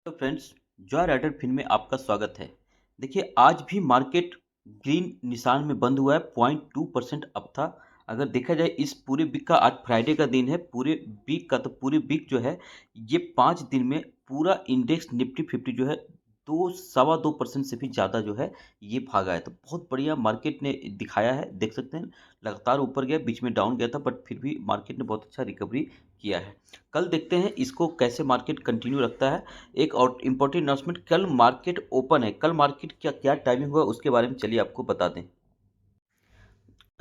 तो friends, Joy rider fin में आपका स्वागत है। देखिए, आज भी मार्केट ग्रीन निशान में बंद हुआ है, 0.2% अप था। अगर देखा जाए इस पूरे वीक का, आज फ्राइडे का दिन है, पूरे वीक का, तो पूरे वीक जो है ये 5 दिन में पूरा इंडेक्स निफ्टी 50 जो है 2 सवा 2% से भी ज़्यादा जो है ये भागा है। तो बहुत बढ़िया मार्केट ने दिखाया है, देख सकते हैं। लगातार ऊपर गया, बीच में डाउन गया था, बट फिर भी मार्केट ने बहुत अच्छा रिकवरी किया है। कल देखते हैं इसको कैसे मार्केट कंटिन्यू रखता है। एक और इम्पोर्टेंट अनाउंसमेंट, कल मार्केट ओपन है। कल मार्केट क्या क्या टाइमिंग हुआ उसके बारे में चलिए आपको बता दें।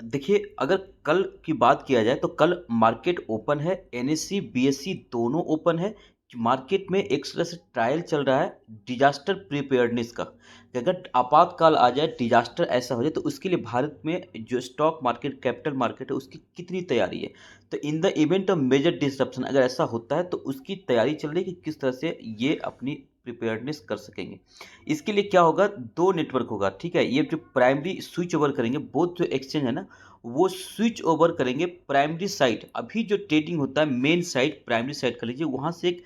देखिए, अगर कल की बात किया जाए तो कल मार्केट ओपन है, एनएससी बीएससी दोनों ओपन है। मार्केट में एक तरह से ट्रायल चल रहा है डिजास्टर प्रिपेयर्डनेस का, कि अगर आपातकाल आ जाए, डिजास्टर ऐसा हो जाए, तो उसके लिए भारत में जो स्टॉक मार्केट, कैपिटल मार्केट है, उसकी कितनी तैयारी है। तो in the event of major disruption, अगर ऐसा होता है तो उसकी तैयारी चल रही है कि किस तरह से ये अपनी प्रिपेयर्डनेस कर सकेंगे। इसके लिए क्या होगा, दो नेटवर्क होगा, ठीक है। ये जो प्राइमरी स्विच ओवर करेंगे, बोथ जो एक्सचेंज है ना, वो स्विच ओवर करेंगे प्राइमरी साइट। अभी जो ट्रेडिंग होता है मेन साइट, प्राइमरी साइट कर लीजिए, वहाँ से एक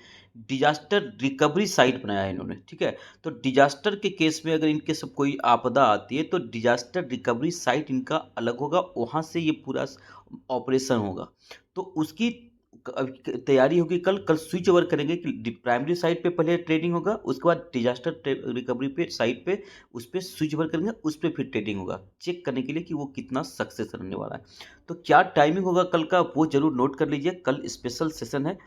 डिजास्टर रिकवरी साइट बनाया है इन्होंने, ठीक है। तो डिजास्टर के केस में अगर इनके सब कोई आपदा आती है तो डिजास्टर रिकवरी साइट इनका अलग होगा, वहाँ से ये पूरा ऑपरेशन होगा। तो उसकी तैयारी होगी। कल कल स्विच ओवर करेंगे कि प्राइमरी साइट पे पहले ट्रेडिंग होगा, उसके बाद डिजास्टर रिकवरी पे साइट पे उस पर स्विच ओवर करेंगे, उस पर फिर ट्रेडिंग होगा, चेक करने के लिए कि वो कितना सक्सेस रहने वाला है। तो क्या टाइमिंग होगा कल का, वो जरूर नोट कर लीजिए। कल स्पेशल सेशन है।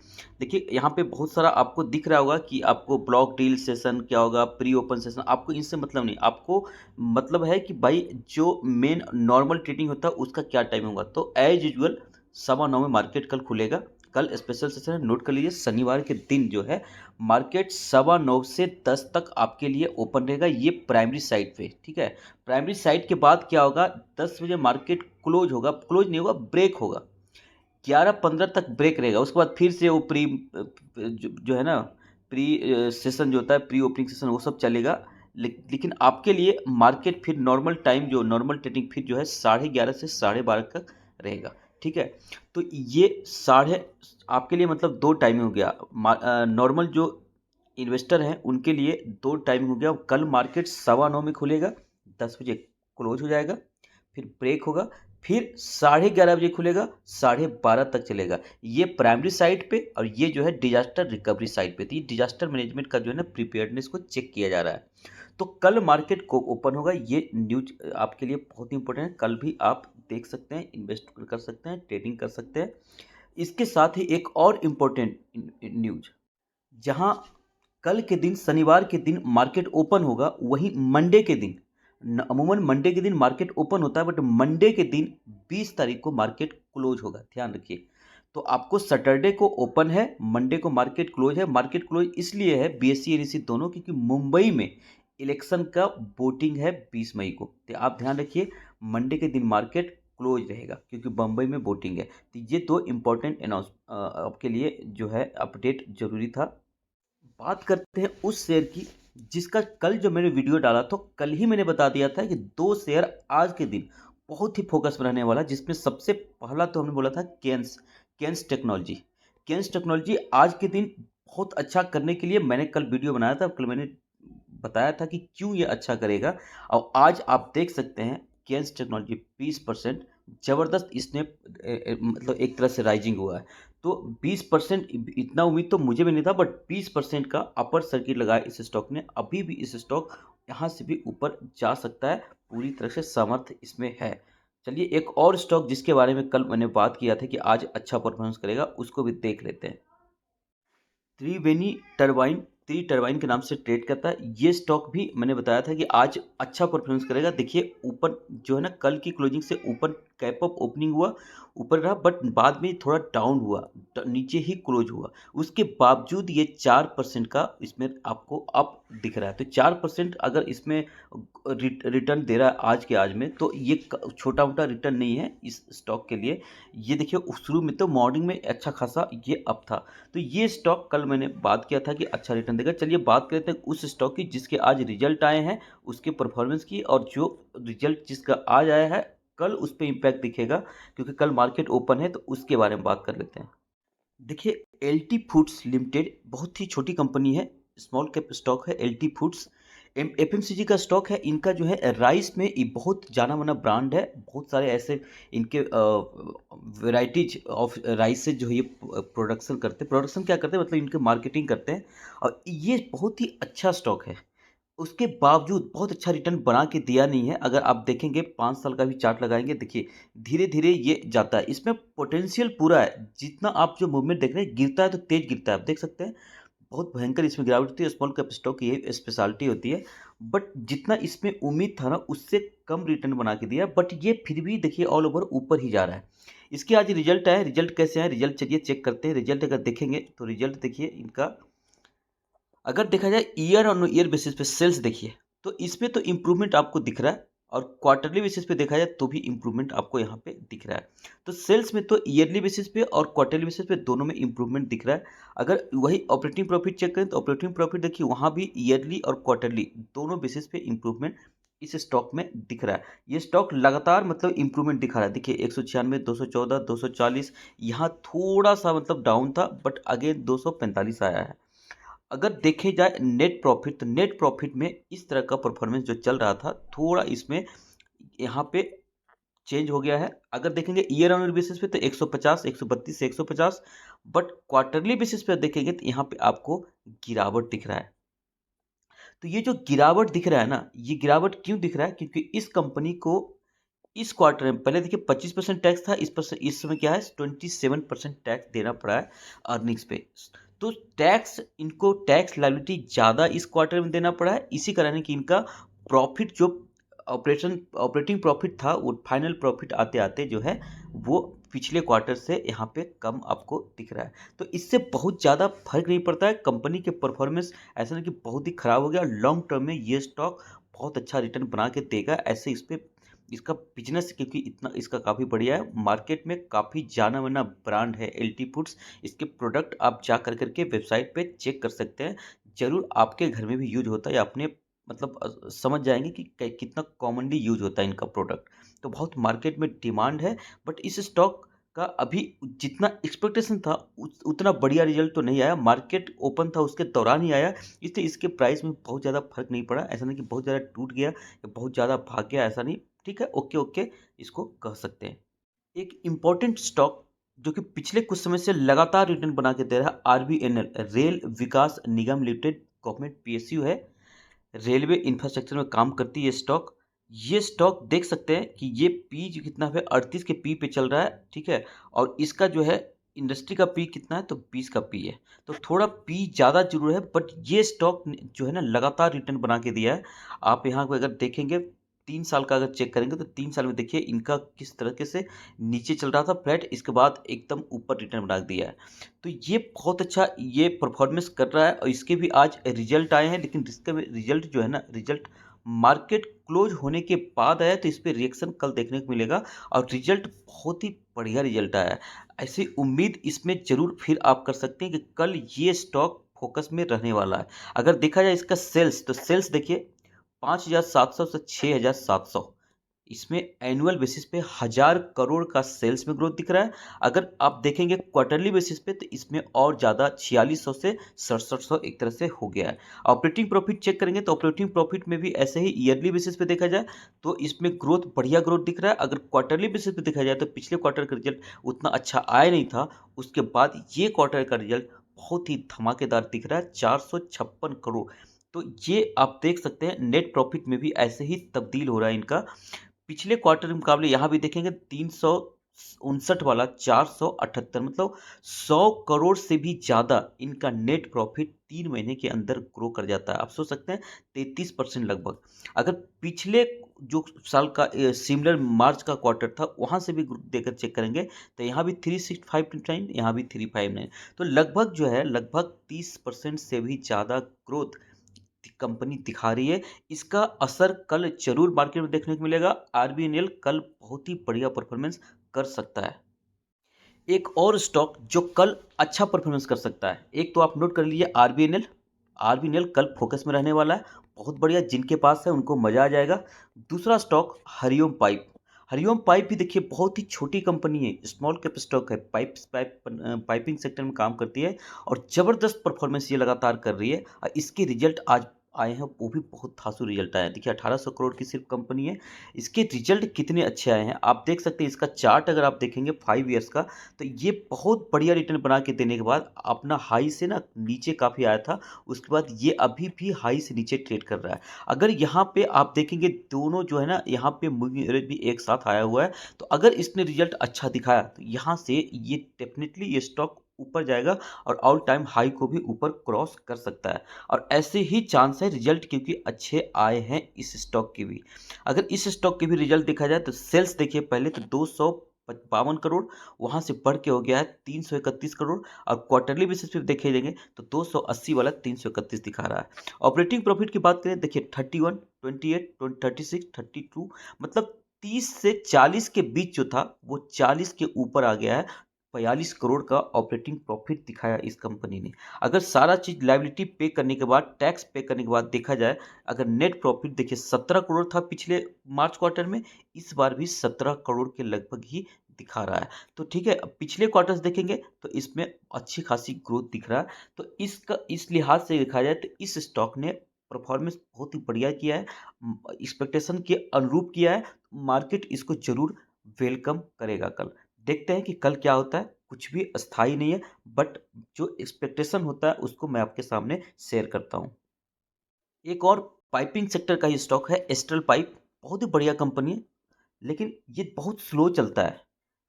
देखिए, यहाँ पे बहुत सारा आपको दिख रहा होगा कि आपको ब्लॉक डील सेशन क्या होगा, प्री ओपन सेशन, आपको इनसे मतलब नहीं। आपको मतलब है कि भाई जो मेन नॉर्मल ट्रेडिंग होता है उसका क्या टाइमिंग होगा। तो एज यूजल 9:15 में मार्केट कल खुलेगा। कल स्पेशल सेशन है, नोट कर लीजिए। शनिवार के दिन जो है मार्केट 9:15 से 10 तक आपके लिए ओपन रहेगा, ये प्राइमरी साइड पे, ठीक है। प्राइमरी साइड के बाद क्या होगा, 10 बजे मार्केट क्लोज होगा, क्लोज नहीं होगा, ब्रेक होगा। 11:15 तक ब्रेक रहेगा, उसके बाद फिर से वो प्री जो है ना, प्री सेशन जो होता है, प्री ओपनिंग सेशन, वो सब चलेगा। लेकिन आपके लिए मार्केट फिर नॉर्मल टाइम, जो नॉर्मल ट्रेडिंग फिर जो है 11:30 से 12:30 तक रहेगा, ठीक है। तो ये साढ़े आपके लिए मतलब दो टाइमिंग हो गया। नॉर्मल जो इन्वेस्टर हैं उनके लिए दो टाइमिंग हो गया। कल मार्केट 9:15 में खुलेगा, 10 बजे क्लोज हो जाएगा, फिर ब्रेक होगा, फिर 11:30 बजे खुलेगा, 12:30 तक चलेगा। ये प्राइमरी साइड पे, और ये जो है डिजास्टर रिकवरी साइड पे। तो ये डिजास्टर मैनेजमेंट का जो है ना, प्रिपेयर्डनेस को चेक किया जा रहा है। तो कल मार्केट को ओपन होगा, ये न्यूज आपके लिए बहुत इंपॉर्टेंट है। कल भी आप देख सकते हैं, इन्वेस्ट कर सकते हैं, ट्रेडिंग कर सकते हैं। इसके साथ ही एक और इम्पोर्टेंट न्यूज, जहां कल के दिन, शनिवार के दिन मार्केट ओपन होगा, वहीं मंडे के दिन, अमूमन मंडे के दिन मार्केट ओपन होता है, बट मंडे के दिन 20 तारीख को मार्केट क्लोज होगा, ध्यान रखिए। तो आपको सैटरडे को ओपन है, मंडे को मार्केट क्लोज है। मार्केट क्लोज इसलिए है, बीएससी एनएससी दोनों, क्योंकि मुंबई में इलेक्शन का वोटिंग है 20 मई को। तो आप ध्यान रखिए, मंडे के दिन मार्केट क्लोज रहेगा क्योंकि बम्बई में वोटिंग है। तो ये दो इंपॉर्टेंट अनाउंस आपके लिए जो है अपडेट जरूरी था। बात करते हैं उस शेयर की जिसका कल जो मैंने वीडियो डाला, तो कल ही मैंने बता दिया था कि दो शेयर आज के दिन बहुत ही फोकस में रहने वाला, जिसमें सबसे पहला तो हमने बोला था केन्स, केन्स टेक्नोलॉजी। केन्स टेक्नोलॉजी आज के दिन बहुत अच्छा करने के लिए मैंने कल वीडियो बनाया था। कल मैंने बताया था कि क्यों ये अच्छा करेगा, और आज आप देख सकते हैं केन्स टेक्नोलॉजी 20% जबरदस्त इसने मतलब एक तरह से राइजिंग हुआ है। तो 20% इतना उम्मीद तो मुझे भी नहीं था, बट 20% का अपर सर्किट लगाया इस स्टॉक ने। अभी भी इस स्टॉक यहाँ से भी ऊपर जा सकता है, पूरी तरह से सामर्थ्य इसमें है। चलिए, एक और स्टॉक जिसके बारे में कल मैंने बात किया था कि आज अच्छा परफॉर्मेंस करेगा, उसको भी देख लेते हैं। त्रिवेणी टरबाइन, त्रि टरबाइन के नाम से ट्रेड करता है। ये स्टॉक भी मैंने बताया था कि आज अच्छा परफॉर्मेंस करेगा। देखिए, ऊपर जो है ना, कल की क्लोजिंग से ऊपर कैप अप ओपनिंग हुआ, ऊपर रहा, बट बाद में थोड़ा डाउन हुआ, नीचे ही क्लोज हुआ। उसके बावजूद ये 4% का इसमें आपको अप दिख रहा है। तो 4% अगर इसमें रिटर्न दे रहा है आज के आज में, तो ये छोटा मोटा रिटर्न नहीं है इस स्टॉक के लिए। ये देखिए, शुरू में तो मॉर्निंग में अच्छा खासा ये अप था। तो ये स्टॉक कल मैंने बात किया था कि अच्छा रिटर्न देगा। चलिए बात करते हैं उस स्टॉक की जिसके आज रिजल्ट आए हैं, उसके परफॉर्मेंस की, और जो रिजल्ट जिसका आज आया है कल उस पर इम्पैक्ट दिखेगा, क्योंकि कल मार्केट ओपन है। तो उसके बारे में बात कर लेते हैं। देखिए, एलटी फूड्स लिमिटेड बहुत ही छोटी कंपनी है, स्मॉल कैप स्टॉक है एलटी फूड्स। एफएमसीजी का स्टॉक है। इनका जो है राइस में ये बहुत जाना माना ब्रांड है। बहुत सारे ऐसे इनके वेराइटीज ऑफ राइस से जो ये प्रोडक्शन क्या करते हैं, मतलब इनके मार्केटिंग करते हैं। और ये बहुत ही अच्छा स्टॉक है। उसके बावजूद बहुत अच्छा रिटर्न बना के दिया नहीं है। अगर आप देखेंगे 5 साल का भी चार्ट लगाएंगे, देखिए धीरे धीरे ये जाता है। इसमें पोटेंशियल पूरा है। जितना आप जो मूवमेंट देख रहे हैं, गिरता है तो तेज गिरता है, आप देख सकते हैं बहुत भयंकर इसमें गिरावट होती है। स्मॉल कैप स्टॉक की ये स्पेशलिटी होती है। बट जितना इसमें उम्मीद था ना, उससे कम रिटर्न बना के दिया। बट ये फिर भी देखिए ऑल ओवर ऊपर ही जा रहा है। इसके आज रिजल्ट आए। रिजल्ट कैसे आए, रिजल्ट चलिए चेक करते हैं। रिजल्ट अगर देखेंगे तो रिजल्ट देखिए इनका, अगर देखा जाए ईयर ऑन ईयर बेसिस पे सेल्स देखिए, तो इसमें तो इम्प्रूवमेंट आपको दिख रहा है। और क्वार्टरली बेसिस पे देखा जाए तो भी इम्प्रूवमेंट आपको यहाँ पे दिख रहा है। तो सेल्स में तो ईयरली बेसिस पे और क्वार्टरली बेसिस पे दोनों में इम्प्रूवमेंट दिख रहा है। अगर वही ऑपरेटिंग प्रॉफिट चेक करें तो ऑपरेटिंग प्रॉफिट देखिए वहाँ भी ईयरली और क्वार्टरली दोनों बेसिस पे इम्प्रूवमेंट इस स्टॉक में दिख रहा है। ये स्टॉक लगातार मतलब इम्प्रूवमेंट दिखा रहा है। देखिए 196, 214, 240, यहाँ थोड़ा सा मतलब डाउन था, बट अगेन 245 आया है। अगर देखे जाए नेट प्रॉफिट, तो नेट प्रॉफिट में इस तरह का परफॉर्मेंस जो चल रहा था, थोड़ा इसमें यहाँ पे चेंज हो गया है। अगर देखेंगे ईयर ऑन ईयर बेसिस पे तो 150, 132 से 150, बट क्वार्टरली बेसिस पे देखेंगे तो यहाँ पे आपको गिरावट दिख रहा है। तो ये जो गिरावट दिख रहा है ना, ये गिरावट क्यों दिख रहा है? क्योंकि इस कंपनी को इस क्वार्टर में पहले देखिए 25% टैक्स था, इस समय क्या है 27% टैक्स देना पड़ा है अर्निंग्स पे। तो टैक्स, इनको टैक्स लायबिलिटी ज़्यादा इस क्वार्टर में देना पड़ा है। इसी कारण है कि इनका प्रॉफिट जो ऑपरेटिंग प्रॉफिट था, वो फाइनल प्रॉफिट आते आते जो है वो पिछले क्वार्टर से यहाँ पे कम आपको दिख रहा है। तो इससे बहुत ज़्यादा फर्क नहीं पड़ता है। कंपनी के परफॉर्मेंस ऐसा नहीं कि बहुत ही खराब हो गया। लॉन्ग टर्म में ये स्टॉक बहुत अच्छा रिटर्न बना के देगा। ऐसे इस पे इसका बिजनेस, क्योंकि इतना इसका काफ़ी बढ़िया है, मार्केट में काफ़ी जाना माना ब्रांड है एलटी फूड्स। इसके प्रोडक्ट आप जा कर करके वेबसाइट पे चेक कर सकते हैं। ज़रूर आपके घर में भी यूज होता है, या अपने मतलब समझ जाएंगे कि कितना कॉमनली यूज होता है इनका प्रोडक्ट। तो बहुत मार्केट में डिमांड है। बट इस स्टॉक का अभी जितना एक्सपेक्टेशन था उतना बढ़िया रिजल्ट तो नहीं आया। मार्केट ओपन था उसके दौरान ही आया, इसलिए इसके प्राइस में बहुत ज़्यादा फर्क नहीं पड़ा। ऐसा नहीं कि बहुत ज़्यादा टूट गया या बहुत ज़्यादा भाग गया, ऐसा नहीं। ठीक है, ओके ओके इसको कह सकते हैं। एक इम्पॉर्टेंट स्टॉक जो कि पिछले कुछ समय से लगातार रिटर्न बना के दे रहा है, आरबीएनएल, रेल विकास निगम लिमिटेड, गवर्नमेंट पीएसयू है। रेलवे इंफ्रास्ट्रक्चर में काम करती है ये स्टॉक। ये स्टॉक देख सकते हैं कि ये पी जो कितना है 38 के पी पे चल रहा है, ठीक है। और इसका जो है इंडस्ट्री का पी कितना है, तो 20 का पी है। तो थोड़ा पी ज़्यादा जरूर है, बट ये स्टॉक जो है ना लगातार रिटर्न बना के दिया है। आप यहाँ पे अगर देखेंगे 3 साल का अगर चेक करेंगे तो 3 साल में देखिए इनका किस तरीके से नीचे चल रहा था फ्लैट, इसके बाद एकदम ऊपर रिटर्न बना दिया है। तो ये बहुत अच्छा ये परफॉर्मेंस कर रहा है। और इसके भी आज रिजल्ट आए हैं, लेकिन इसका रिजल्ट जो है ना, रिजल्ट मार्केट क्लोज होने के बाद आया, तो इस पर रिएक्शन कल देखने को मिलेगा। और रिजल्ट बहुत ही बढ़िया रिजल्ट आया है। ऐसी उम्मीद इसमें जरूर फिर आप कर सकते हैं कि कल ये स्टॉक फोकस में रहने वाला है। अगर देखा जाए इसका सेल्स, तो सेल्स देखिए 5,700 से 6,700, इसमें एनुअल बेसिस पे 1,000 करोड़ का सेल्स में ग्रोथ दिख रहा है। अगर आप देखेंगे क्वार्टरली बेसिस पे, तो इसमें और ज़्यादा 4,600 से 6,700 एक तरह से हो गया है। ऑपरेटिंग प्रॉफिट चेक करेंगे तो ऑपरेटिंग प्रॉफिट में भी ऐसे ही ईयरली बेसिस पे देखा जाए तो इसमें ग्रोथ, बढ़िया ग्रोथ दिख रहा है। अगर क्वार्टरली बेसिस पे देखा जाए तो पिछले क्वार्टर का रिजल्ट उतना अच्छा आया नहीं था, उसके बाद ये क्वार्टर का रिजल्ट बहुत ही धमाकेदार दिख रहा है, 456 करोड़। तो ये आप देख सकते हैं नेट प्रॉफिट में भी ऐसे ही तब्दील हो रहा है इनका। पिछले क्वार्टर के मुकाबले यहाँ भी देखेंगे 359 वाला 478, मतलब 100 करोड़ से भी ज़्यादा इनका नेट प्रॉफिट 3 महीने के अंदर ग्रो कर जाता है। आप सोच सकते हैं 33% लगभग। अगर पिछले जो साल का सिमिलर मार्च का क्वार्टर था, वहाँ से भी देकर चेक करेंगे तो यहाँ भी 365, यहाँ भी 359। तो लगभग जो है लगभग 30% से भी ज़्यादा ग्रोथ कंपनी दिखा रही है। इसका असर कल जरूर मार्केट में देखने को मिलेगा। आरबीएनएल कल बहुत ही बढ़िया परफॉर्मेंस कर सकता है। एक और स्टॉक जो कल अच्छा परफॉर्मेंस कर सकता है, एक तो आप नोट कर लीजिए आरबीएनएल। आरबीएनएल कल फोकस में रहने वाला है, बहुत बढ़िया। जिनके पास है उनको मजा आ जाएगा। दूसरा stock Hariom pipe. Hariom pipe भी देखिए बहुत ही छोटी कंपनी है, स्मॉल कैप स्टॉक है, पाइपिंग सेक्टर में काम करती है और ज़बरदस्त परफॉर्मेंस ये लगातार कर रही है। इसके रिजल्ट आज आए हैं, वो भी बहुत धांसू रिजल्ट आए हैं। देखिए 1800 करोड़ की सिर्फ कंपनी है, इसके रिजल्ट कितने अच्छे आए हैं आप देख सकते हैं। इसका चार्ट अगर आप देखेंगे 5 ईयर्स का, तो ये बहुत बढ़िया रिटर्न बना के देने के बाद अपना हाई से ना नीचे काफ़ी आया था, उसके बाद ये अभी भी हाई से नीचे ट्रेड कर रहा है। अगर यहाँ पे आप देखेंगे दोनों जो है ना, यहाँ पे मूविंग एवरेज भी एक साथ आया हुआ है, तो अगर इसने रिजल्ट अच्छा दिखाया तो यहाँ से ये डेफिनेटली ये स्टॉक ऊपर जाएगा और ऑल टाइम हाई को भी ऊपर क्रॉस कर सकता है। और ऐसे ही चांस है रिजल्ट क्योंकि अच्छे आए हैं इस स्टॉक के भी। अगर इस स्टॉक के भी रिजल्ट देखा जाए तो सेल्स देखिए पहले तो 252 करोड़, वहां से बढ़ के हो गया है 331 करोड़। और क्वार्टरली बेसिस पे देखे जाएंगे तो 280 वाला 331 दिखा रहा है। ऑपरेटिंग प्रॉफिट की बात करें देखिए 31, 28, 36, 32, मतलब 30 से 40 के बीच जो था वो 40 के ऊपर आ गया है। 42 करोड़ का ऑपरेटिंग प्रॉफिट दिखाया इस कंपनी ने। अगर सारा चीज लायबिलिटी पे करने के बाद, टैक्स पे करने के बाद देखा जाए, अगर नेट प्रॉफिट देखिए 17 करोड़ था पिछले मार्च क्वार्टर में, इस बार भी 17 करोड़ के लगभग ही दिखा रहा है। तो ठीक है, अब पिछले क्वार्टर्स देखेंगे तो इसमें अच्छी खासी ग्रोथ दिख रहा है। तो इसका इस लिहाज से देखा जाए तो इस स्टॉक ने परफॉर्मेंस बहुत ही बढ़िया किया है, एक्सपेक्टेशन के अनुरूप किया है। मार्केट इसको जरूर वेलकम करेगा कल। देखते हैं कि कल क्या होता है, कुछ भी अस्थाई नहीं है, बट जो एक्सपेक्टेशन होता है उसको मैं आपके सामने शेयर करता हूँ। एक और पाइपिंग सेक्टर का ही स्टॉक है एस्ट्रल पाइप, बहुत ही बढ़िया कंपनी है, लेकिन ये बहुत स्लो चलता है।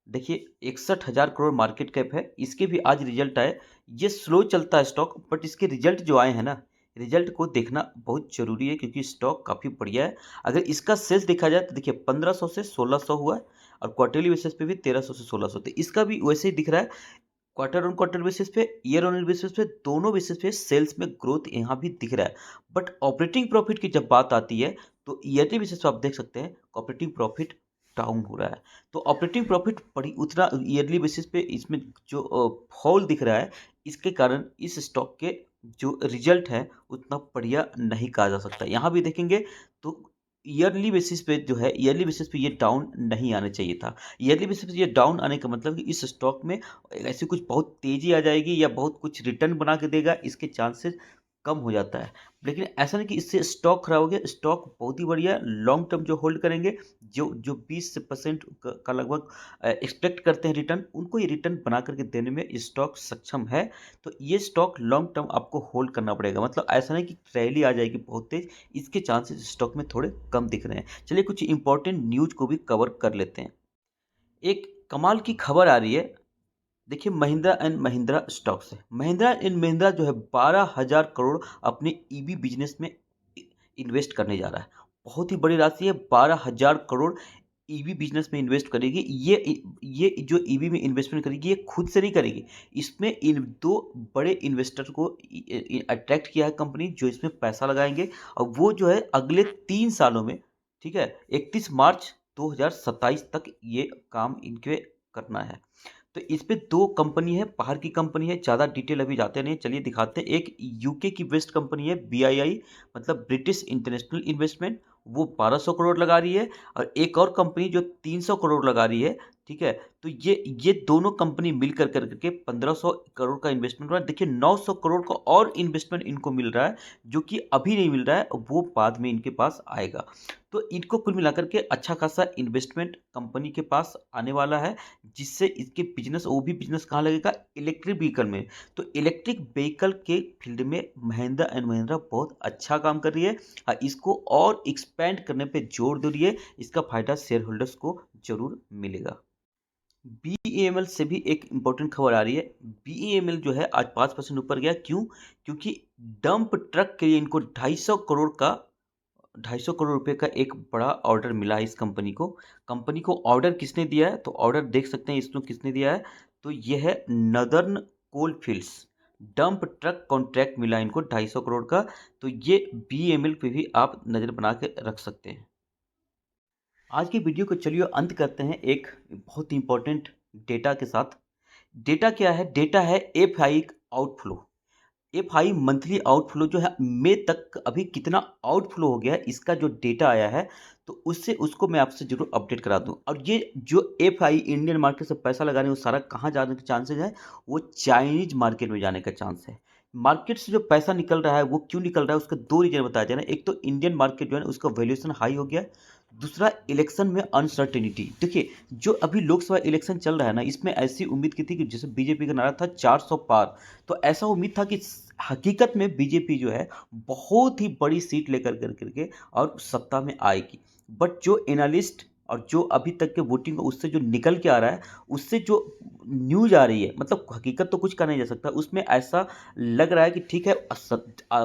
देखिए 61,000 करोड़ मार्केट कैप है, इसके भी आज रिजल्ट आए। ये स्लो चलता है स्टॉक, बट इसके रिजल्ट जो आए हैं ना, रिजल्ट को देखना बहुत जरूरी है क्योंकि स्टॉक काफ़ी बढ़िया है। अगर इसका सेल्स देखा जाए तो देखिए 1500 से 1600 हुआ है और क्वार्टरली बेसिस पे भी 1300 से 1600, तो इसका भी वैसे ही दिख रहा है। क्वार्टर ऑन क्वार्टर बेसिस पे, ईयर ऑन ईयर बेसिस पे, दोनों बेसिस पे सेल्स में ग्रोथ यहाँ भी दिख रहा है। बट ऑपरेटिंग प्रॉफिट की जब बात आती है तो ईयरली बेसिस पे आप देख सकते हैं ऑपरेटिंग प्रॉफिट डाउन हो रहा है। तो ऑपरेटिंग प्रॉफिट बड़ी उतना ईयरली बेसिस पे इसमें जो फॉल दिख रहा है, इसके कारण इस स्टॉक के जो रिजल्ट है उतना बढ़िया नहीं कहा जा सकता। यहाँ भी देखेंगे तो ईयरली बेसिस पे जो है, ईयरली बेसिस पे ये डाउन नहीं आना चाहिए था। ईयरली बेसिस पे ये डाउन आने का मतलब कि इस स्टॉक में ऐसी कुछ बहुत तेजी आ जाएगी या बहुत कुछ रिटर्न बना के देगा, इसके चांसेस कम हो जाता है। लेकिन ऐसा नहीं कि इससे स्टॉक खराब हो गया, स्टॉक बहुत ही बढ़िया है। लॉन्ग टर्म जो होल्ड करेंगे, जो जो 20% का लगभग एक्सपेक्ट करते हैं रिटर्न, उनको ये रिटर्न बना करके देने में स्टॉक सक्षम है। तो ये स्टॉक लॉन्ग टर्म आपको होल्ड करना पड़ेगा, मतलब ऐसा नहीं कि रैली आ जाएगी बहुत तेज, इसके चांसेस स्टॉक में थोड़े कम दिख रहे हैं। चलिए कुछ इंपॉर्टेंट न्यूज को भी कवर कर लेते हैं। एक कमाल की खबर आ रही है, देखिए महिंद्रा एंड महिंद्रा स्टॉक से। महिंद्रा एंड महिंद्रा जो है 12,000 करोड़ अपने ईवी बिजनेस में इन्वेस्ट करने जा रहा है। बहुत ही बड़ी राशि है, 12,000 करोड़ ईवी बिजनेस में इन्वेस्ट करेगी। ये जो ईवी में इन्वेस्टमेंट करेगी ये खुद से नहीं करेगी, इसमें इन दो बड़े इन्वेस्टर को अट्रैक्ट किया है कंपनी, जो इसमें पैसा लगाएंगे। और वो जो है अगले 3 सालों में, ठीक है, 31 मार्च 2027 तक ये काम इनके करना है। तो इस पे दो कंपनी है, बाहर की कंपनी है, ज़्यादा डिटेल अभी जाते नहीं, चलिए दिखाते हैं। एक यूके की बेस्ट कंपनी है बीआईआई, मतलब ब्रिटिश इंटरनेशनल इन्वेस्टमेंट, वो 1200 करोड़ लगा रही है। और एक और कंपनी जो 300 करोड़ लगा रही है, ठीक है। तो ये दोनों कंपनी मिल करके 1500 करोड़ का इन्वेस्टमेंट हो रहा है। देखिए 900 करोड़ का और इन्वेस्टमेंट इनको मिल रहा है, जो कि अभी नहीं मिल रहा है, वो बाद में इनके पास आएगा। तो इनको कुल मिलाकर के अच्छा खासा इन्वेस्टमेंट कंपनी के पास आने वाला है, जिससे इसके बिजनेस, वो भी बिजनेस कहाँ लगेगा, इलेक्ट्रिक व्हीकल में। तो इलेक्ट्रिक व्हीकल के फील्ड में महिंद्रा एंड महिंद्रा बहुत अच्छा काम कर रही है और इसको और एक्सपेंड करने पे जोर दे रही है। इसका फायदा शेयर होल्डर्स को जरूर मिलेगा। बीईएमएल से भी एक इंपॉर्टेंट खबर आ रही है। बीईएमएल जो है आज 5% ऊपर गया, क्यों? क्योंकि डंप ट्रक के लिए इनको 250 करोड़ रुपए का एक बड़ा ऑर्डर मिला है इस कंपनी को। कंपनी को ऑर्डर किसने दिया है, तो ऑर्डर देख सकते हैं इसमें किसने दिया है, तो ये है नदर्न कोल फील्ड्स। डंप ट्रक कॉन्ट्रैक्ट मिला इनको 250 करोड़ का। तो ये बीएमएल पे भी आप नज़र बना के रख सकते हैं। आज की वीडियो को चलिए अंत करते हैं एक बहुत इंपॉर्टेंट डेटा के साथ। डेटा क्या है? डेटा है FI outflow. FI monthly outflow जो है मई तक अभी कितना आउटफ्लो हो गया है, इसका जो डेटा आया है तो उससे उसको मैं आपसे जरूर अपडेट करा दूं। और ये जो एफआई इंडियन मार्केट से पैसा लगाने वो सारा कहाँ जाने के चांसेस है, वो चाइनीज मार्केट में जाने का चांस है। मार्केट से जो पैसा निकल रहा है वो क्यों निकल रहा है, उसका दो रीजन बताया जाए ना। एक तो इंडियन मार्केट जो है ना उसका वैल्यूएशन हाई हो गया है, दूसरा इलेक्शन में अनसर्टेनिटी। देखिए, जो अभी लोकसभा इलेक्शन चल रहा है ना, इसमें ऐसी उम्मीद की थी कि जैसे बीजेपी का नारा था 400 पार, तो ऐसा उम्मीद था कि हकीकत में बीजेपी जो है बहुत ही बड़ी सीट लेकर कर करके और सत्ता में आएगी। बट जो एनालिस्ट और जो अभी तक के वोटिंग उससे जो निकल के आ रहा है, उससे जो न्यूज आ रही है, मतलब हकीकत तो कुछ कहा नहीं जा सकता, उसमें ऐसा लग रहा है कि ठीक है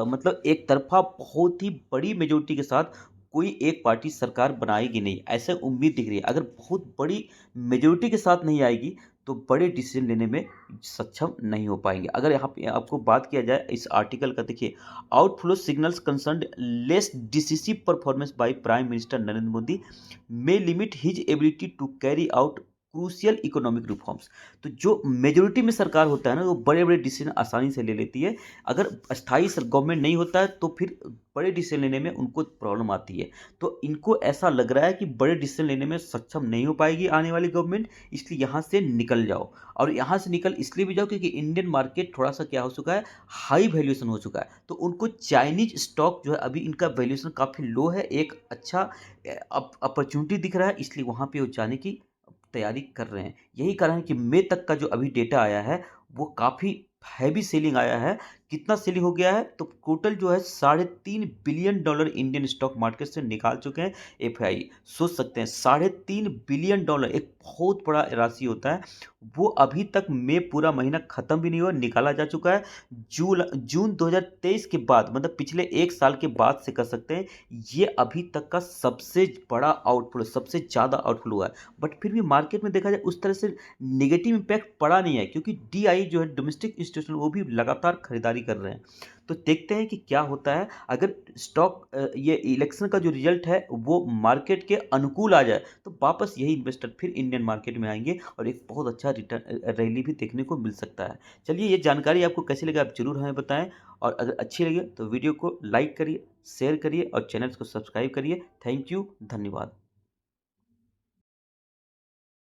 मतलब एक तरफा बहुत ही बड़ी मेजोरिटी के साथ कोई एक पार्टी सरकार बनाएगी नहीं, ऐसे उम्मीद दिख रही है। अगर बहुत बड़ी मेजोरिटी के साथ नहीं आएगी तो बड़े डिसीजन लेने में सक्षम नहीं हो पाएंगे। अगर यहाँ पे आपको बात किया जाए इस आर्टिकल का, देखिए, outflow signals concern less decisive performance by prime minister Narendra Modi may limit his ability to carry out crucial economic reforms. तो जो मेजोरिटी में सरकार होता है ना, वो बड़े बड़े डिसीजन आसानी से ले लेती है। अगर अस्थाई गवर्नमेंट नहीं होता है तो फिर बड़े डिसीजन लेने में उनको प्रॉब्लम आती है। तो इनको ऐसा लग रहा है कि बड़े डिसीजन लेने में सक्षम नहीं हो पाएगी आने वाली गवर्नमेंट, इसलिए यहाँ से निकल जाओ। और यहाँ से निकल इसलिए भी जाओ क्योंकि इंडियन मार्केट थोड़ा सा क्या हो चुका है, हाई वैल्यूएशन हो चुका है। तो उनको चाइनीज स्टॉक जो है अभी इनका वैल्यूएशन काफ़ी लो है, एक अच्छा अपॉर्चुनिटी दिख रहा है, इसलिए वहाँ पे वो जाने की तैयारी कर रहे हैं। यही कारण है कि मई तक का जो अभी डेटा आया है वो काफ़ी हैवी सेलिंग आया है। कितना सेलिंग हो गया है, तो टोटल जो है $3.5 बिलियन इंडियन स्टॉक मार्केट से निकाल चुके हैं एफआई। सोच सकते हैं $3.5 बिलियन एक बहुत बड़ा राशि होता है। वो अभी तक मई पूरा महीना खत्म भी नहीं हुआ, निकाला जा चुका है। जून 2023 के बाद, मतलब पिछले एक साल के बाद से कह सकते हैं, ये अभी तक का सबसे बड़ा आउटफ्लो, सबसे ज़्यादा आउटफ्लो हुआ है। बट फिर भी मार्केट में देखा जाए उस तरह से नेगेटिव इम्पैक्ट पड़ा नहीं है, क्योंकि डीआई जो है डोमेस्टिक इंस्टीट्यूशन वो भी लगातार खरीदारी कर रहे हैं। तो देखते हैं कि क्या होता है। अगर स्टॉक ये इलेक्शन का जो रिजल्ट है वो मार्केट के अनुकूल आ जाए तो वापस यही इन्वेस्टर फिर इंडियन मार्केट में आएंगे और एक बहुत अच्छा रिटर्न रैली भी देखने को मिल सकता है। चलिए, ये जानकारी आपको कैसी लगी आप जरूर हमें बताएं, और अगर अच्छी लगे तो वीडियो को लाइक करिए, शेयर करिए और चैनल को सब्सक्राइब करिए। थैंक यू, धन्यवाद।